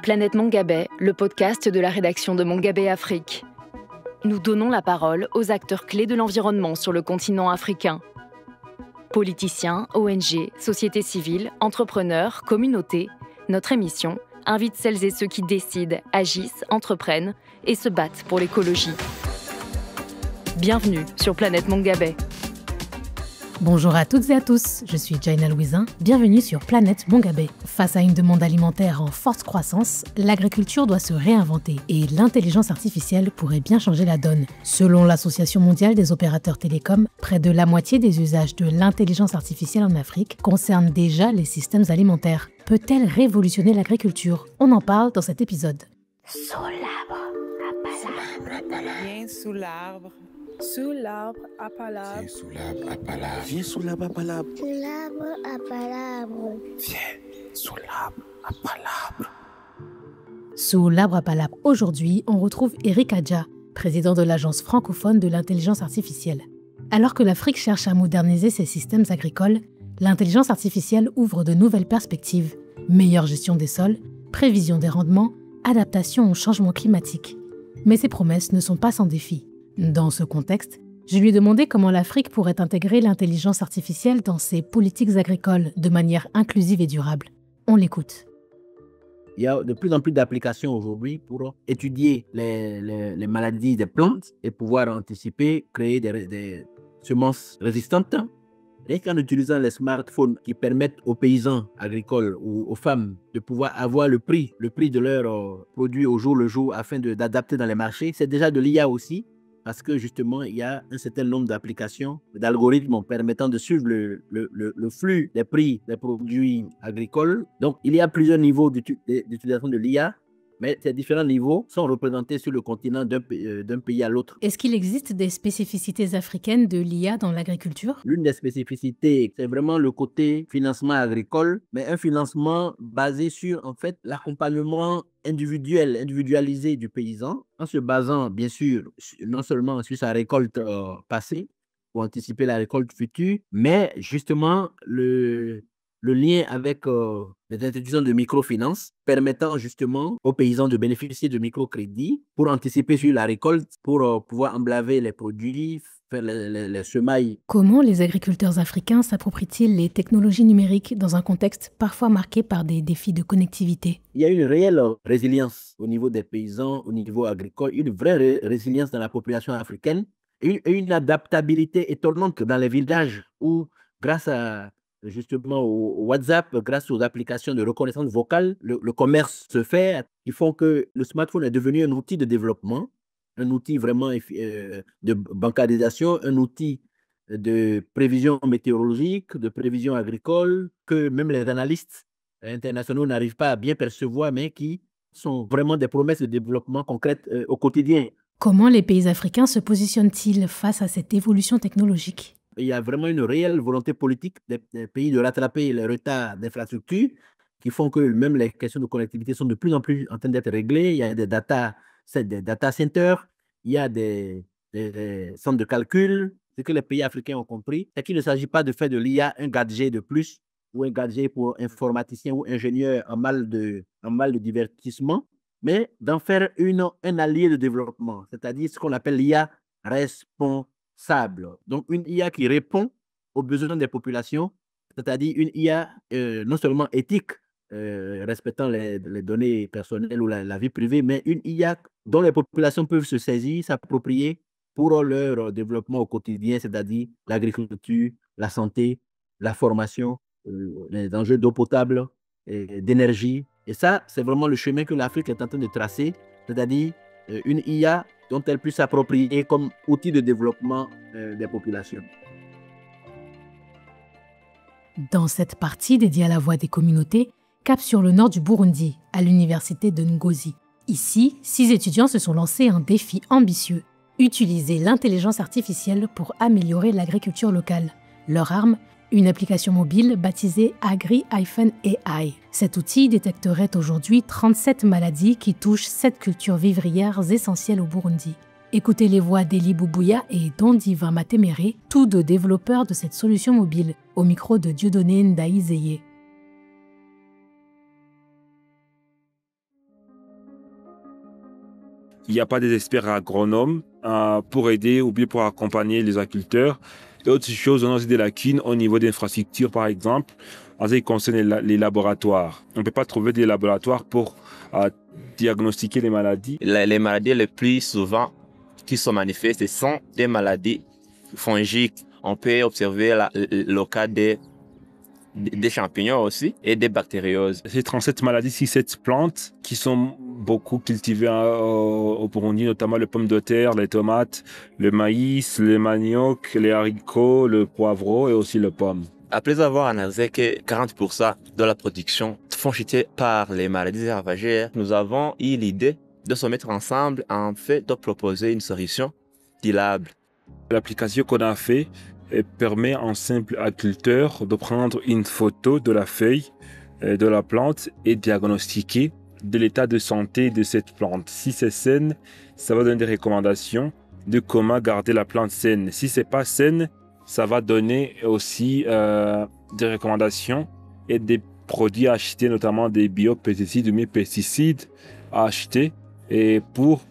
Planète Mongabay, le podcast de la rédaction de Mongabay Afrique. Nous donnons la parole aux acteurs clés de l'environnement sur le continent africain. Politiciens, ONG, sociétés civiles, entrepreneurs, communautés, notre émission invite celles et ceux qui décident, agissent, entreprennent et se battent pour l'écologie. Bienvenue sur Planète Mongabay. Bonjour à toutes et à tous, je suis Jaina Louisin, bienvenue sur Planète Mongabay. Face à une demande alimentaire en forte croissance, l'agriculture doit se réinventer et l'intelligence artificielle pourrait bien changer la donne. Selon l'Association mondiale des opérateurs télécoms, près de la moitié des usages de l'intelligence artificielle en Afrique concernent déjà les systèmes alimentaires. Peut-elle révolutionner l'agriculture? On en parle dans cet épisode. Sous l'arbre à palabre. Viens sous l'arbre. Sous l'arbre à palabre. Viens sous l'arbre à palabre. Viens sous l'arbre à palabre. Sous l'arbre à palabre. Viens sous l'arbre à palabre. Sous l'arbre à palabre, aujourd'hui, on retrouve Eric Adja, président de l'Agence francophone de l'intelligence artificielle. Alors que l'Afrique cherche à moderniser ses systèmes agricoles, l'intelligence artificielle ouvre de nouvelles perspectives. Meilleure gestion des sols, prévision des rendements, adaptation au changement climatique. Mais ces promesses ne sont pas sans défi. Dans ce contexte, je lui ai demandé comment l'Afrique pourrait intégrer l'intelligence artificielle dans ses politiques agricoles de manière inclusive et durable. On l'écoute. Il y a de plus en plus d'applications aujourd'hui pour étudier les maladies des plantes et pouvoir anticiper, créer des semences résistantes. Et qu'en utilisant les smartphones qui permettent aux paysans agricoles ou aux femmes de pouvoir avoir le prix de leurs produits au jour le jour afin d'adapter dans les marchés, c'est déjà de l'IA aussi. Parce que justement, il y a un certain nombre d'applications, d'algorithmes permettant de suivre le flux des prix des produits agricoles. Donc, il y a plusieurs niveaux d'utilisation de l'IA, mais ces différents niveaux sont représentés sur le continent d'un pays à l'autre. Est-ce qu'il existe des spécificités africaines de l'IA dans l'agriculture? L'une des spécificités, c'est vraiment le côté financement agricole, mais un financement basé sur, en fait, l'accompagnement individualisé du paysan, en se basant, bien sûr, non seulement sur sa récolte passée, pour anticiper la récolte future, mais justement, le lien avec les institutions de microfinance permettant justement aux paysans de bénéficier de microcrédits pour anticiper sur la récolte, pour pouvoir emblaver les produits, faire les semailles. Comment les agriculteurs africains s'approprient-ils les technologies numériques dans un contexte parfois marqué par des défis de connectivité? Il y a une réelle résilience au niveau des paysans, au niveau agricole, une vraie résilience dans la population africaine, et une adaptabilité étonnante dans les villages où, grâce à justement au WhatsApp, grâce aux applications de reconnaissance vocale, le commerce se fait, qui font que le smartphone est devenu un outil de développement, un outil vraiment de bancarisation, un outil de prévision météorologique, de prévision agricole, que même les analystes internationaux n'arrivent pas à bien percevoir, mais qui sont vraiment des promesses de développement concrètes au quotidien. Comment les pays africains se positionnent-ils face à cette évolution technologique? Il y a vraiment une réelle volonté politique des pays de rattraper les retards d'infrastructures qui font que même les questions de connectivité sont de plus en plus en train d'être réglées. Il y a des data centers, il y a des centres de calcul. Ce que les pays africains ont compris, c'est qu'il ne s'agit pas de faire de l'IA un gadget de plus ou un gadget pour informaticiens ou ingénieurs en mal de divertissement, mais d'en faire un allié de développement, c'est-à-dire ce qu'on appelle l'IA responsable. Donc, une IA qui répond aux besoins des populations, c'est-à-dire une IA non seulement éthique, respectant les données personnelles ou la vie privée, mais une IA dont les populations peuvent se saisir, s'approprier pour leur développement au quotidien, c'est-à-dire l'agriculture, la santé, la formation, les enjeux d'eau potable, d'énergie. Et ça, c'est vraiment le chemin que l'Afrique est en train de tracer, c'est-à-dire une IA dont elle puisse s'approprier comme outil de développement des populations. Dans cette partie dédiée à la voix des communautés, cap sur le nord du Burundi, à l'université de Ngozi. Ici, 6 étudiants se sont lancés un défi ambitieux, utiliser l'intelligence artificielle pour améliorer l'agriculture locale. Leur arme, une application mobile baptisée Agri-AI. Cet outil détecterait aujourd'hui 37 maladies qui touchent 7 cultures vivrières essentielles au Burundi. Écoutez les voix d'Eli Boubouya et d'Ondiva Matemere, tous deux développeurs de cette solution mobile, au micro de Dieudonné Ndaïzeye. il n'y a pas des experts agronomes pour aider ou bien pour accompagner les agriculteurs. Et autre chose, on a aussi des lacunes au niveau des infrastructures, par exemple, en ce qui concerne les laboratoires. On ne peut pas trouver des laboratoires pour diagnostiquer les maladies. Les maladies les plus souvent qui sont manifestes, ce sont des maladies fongiques. On peut observer le cas des champignons aussi et des bactérioses. Ces 37 maladies, 6-7 plantes qui sont beaucoup cultivées au Burundi, notamment les pommes de terre, les tomates, le maïs, le manioc, les haricots, le poivreau et aussi le pomme. Après avoir analysé que 40% de la production sont chutées par les maladies ravagères, nous avons eu l'idée de se mettre ensemble en fait de proposer une solution durable. L'application qu'on a fait permet à un simple agriculteur de prendre une photo de la feuille de la plante et diagnostiquer de l'état de santé de cette plante. Si c'est saine, ça va donner des recommandations de comment garder la plante saine. Si c'est pas saine, ça va donner aussi des recommandations et des produits à acheter, notamment des biopesticides ou des pesticides à acheter et pour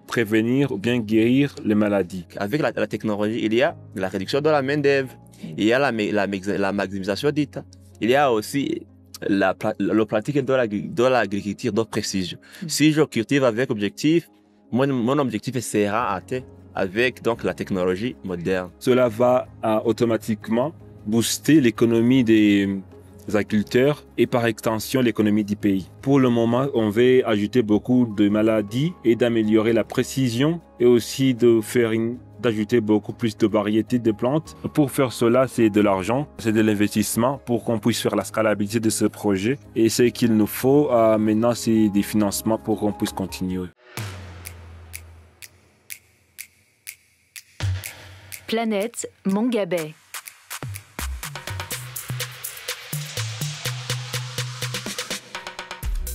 prévenir ou bien guérir les maladies. Avec la technologie, il y a la réduction de la main-d'œuvre, il y a la maximisation du temps, il y a aussi la pratique de l'agriculture de précision. Si je cultive avec objectif, mon objectif sera atteint avec donc la technologie moderne. Cela va automatiquement booster l'économie des agriculteurs et par extension l'économie du pays. Pour le moment, on veut ajouter beaucoup de maladies et d'améliorer la précision et aussi d'ajouter beaucoup plus de variétés de plantes. Pour faire cela, c'est de l'argent, c'est de l'investissement pour qu'on puisse faire la scalabilité de ce projet. Et ce qu'il nous faut maintenant, c'est des financements pour qu'on puisse continuer. Planète Mongabay.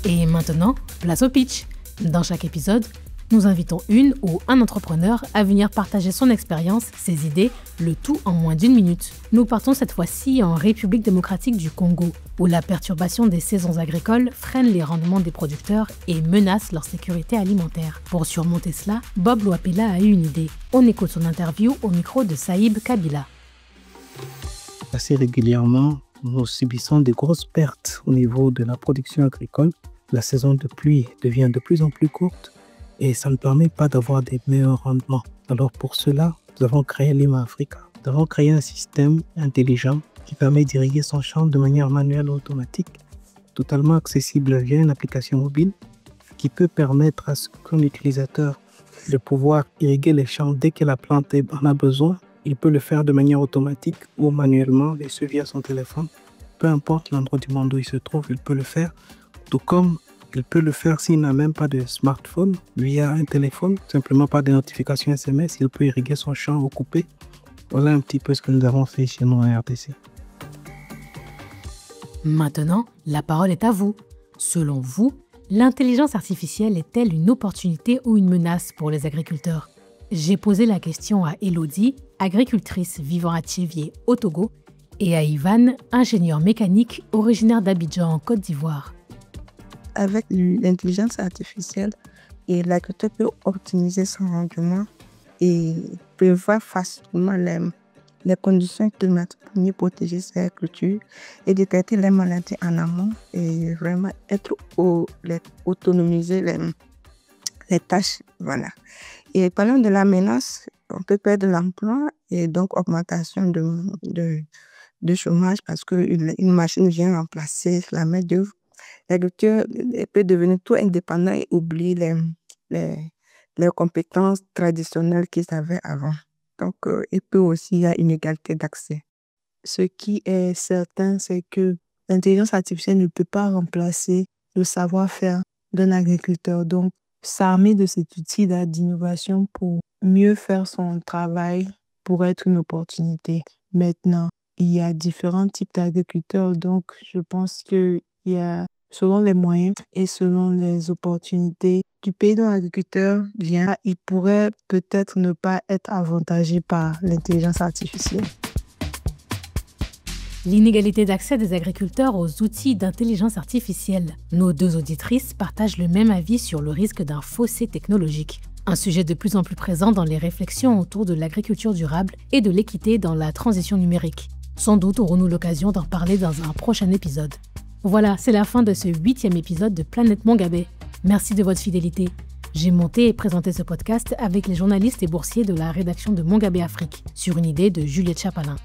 Et maintenant, place au pitch. Dans chaque épisode, nous invitons une ou un entrepreneur à venir partager son expérience, ses idées, le tout en moins d'1 minute. Nous partons cette fois-ci en République démocratique du Congo, où la perturbation des saisons agricoles freine les rendements des producteurs et menace leur sécurité alimentaire. Pour surmonter cela, Bob Lwapela a eu une idée. On écoute son interview au micro de Saïb Kabila. Assez régulièrement, nous subissons de grosses pertes au niveau de la production agricole. La saison de pluie devient de plus en plus courte et ça ne permet pas d'avoir des meilleurs rendements. Alors pour cela, nous avons créé Lima Africa. Nous avons créé un système intelligent qui permet d'irriguer son champ de manière manuelle ou automatique, totalement accessible via une application mobile qui peut permettre à son utilisateur de pouvoir irriguer les champs dès que la plante en a besoin. Il peut le faire de manière automatique ou manuellement, et ce via son téléphone. Peu importe l'endroit du monde où il se trouve, il peut le faire. Tout comme il peut le faire s'il n'a même pas de smartphone, via un téléphone, simplement par des notifications SMS, il peut irriguer son champ ou couper. Voilà un petit peu ce que nous avons fait chez nous à RDC. Maintenant, la parole est à vous. Selon vous, l'intelligence artificielle est-elle une opportunité ou une menace pour les agriculteurs ? J'ai posé la question à Elodie, agricultrice vivant à Thiévié, au Togo, et à Ivan, ingénieur mécanique originaire d'Abidjan, en Côte d'Ivoire. Avec l'intelligence artificielle, l'agriculteur peut optimiser son rendement et prévoir facilement les conditions climatiques pour mieux protéger ses cultures et détecter les maladies en amont et vraiment autonomiser les tâches. Voilà. Et parlant de la menace, on peut perdre l'emploi et donc augmentation de chômage parce qu'une machine vient remplacer la main-d'œuvre. L'agriculteur peut devenir tout indépendant et oublier les compétences traditionnelles qu'ils avaient avant. Donc, il peut aussi y avoir une égalité d'accès. Ce qui est certain, c'est que l'intelligence artificielle ne peut pas remplacer le savoir-faire d'un agriculteur. Donc, s'armer de cet outil d'innovation pour mieux faire son travail pourrait être une opportunité. Maintenant, il y a différents types d'agriculteurs. Donc, je pense qu'il y a, selon les moyens et selon les opportunités du pays dont l'agriculteur vient, il pourrait peut-être ne pas être avantagé par l'intelligence artificielle. l'inégalité d'accès des agriculteurs aux outils d'intelligence artificielle. Nos deux auditrices partagent le même avis sur le risque d'un fossé technologique. Un sujet de plus en plus présent dans les réflexions autour de l'agriculture durable et de l'équité dans la transition numérique. Sans doute aurons-nous l'occasion d'en parler dans un prochain épisode. Voilà, c'est la fin de ce 8e épisode de Planète Mongabé. Merci de votre fidélité. J'ai monté et présenté ce podcast avec les journalistes et boursiers de la rédaction de Mongabé Afrique, sur une idée de Juliette Chapalin.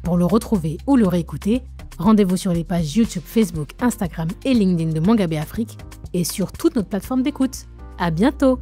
Pour le retrouver ou le réécouter, rendez-vous sur les pages YouTube, Facebook, Instagram et LinkedIn de Mongabé Afrique et sur toutes nos plateformes d'écoute. À bientôt!